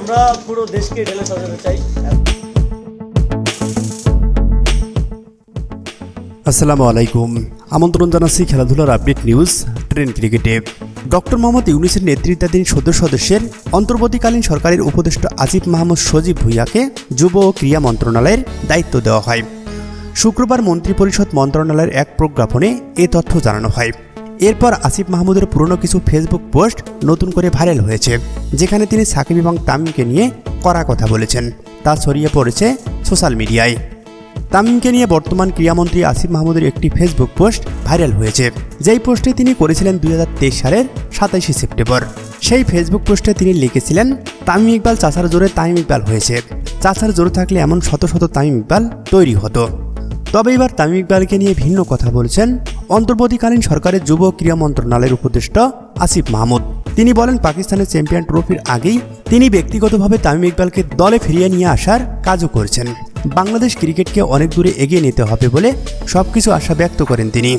আমরা পুরো দেশকে ঢেলে সাজাতে চাই। আসসালামু আলাইকুম, আমন্ত্রণ জানাচ্ছি খেলাধুলার আপডেট নিউজ ট্রেন ক্রিকেটে। ডক্টর মোহাম্মদ ইউনূসের নেতৃত্বাধীন সদস্যের অন্তর্বর্তীকালীন সরকারের উপদেষ্টা আসিফ মাহমুদ সজীব ভুঁইয়াকে যুব ও ক্রীড়া মন্ত্রণালয়ের দায়িত্ব দেওয়া হয়। শুক্রবার মন্ত্রিপরিষদ মন্ত্রণালয়ের এক প্রজ্ঞাপনে এ তথ্য জানানো হয়। এরপর আসিফ মাহমুদের পুরনো কিছু ফেসবুক পোস্ট নতুন করে ভাইরাল হয়েছে, যেখানে তিনি সাকিব এবং তামিমকে নিয়ে কড়া কথা বলেছেন। তা ছড়িয়ে পড়েছে সোশ্যাল মিডিয়ায়। তামিমকে নিয়ে বর্তমান ক্রীড়ামন্ত্রী আসিফ মাহমুদের একটি ফেসবুক পোস্ট ভাইরাল হয়েছে, যেই পোস্টে তিনি করেছিলেন 2023 সালের 27 সেপ্টেম্বর। সেই ফেসবুক পোস্টে তিনি লিখেছিলেন, তামিম ইকবাল চাচার জোরে তামিম ইকবাল হয়েছে, চাচার জোরে থাকলে এমন শত শত তামিম ইকবাল তৈরি হতো। তবে এবার তামিম ইকবালকে নিয়ে ভিন্ন কথা বলছেন অন্তর্বর্তীকালীন সরকারের যুব ক্রীড়া মন্ত্রণালয়ের উপদেষ্টা আসিফ মাহমুদ। তিনি বলেন, পাকিস্তানের চ্যাম্পিয়ন ট্রফির আগেই তিনি ব্যক্তিগতভাবে তামিম ইকবালকে দলে ফিরিয়ে নিয়ে আসার কাজও করছেন। বাংলাদেশ ক্রিকেটকে অনেক দূরে এগিয়ে নিতে হবে বলে সবকিছু আশা ব্যক্ত করেন তিনি।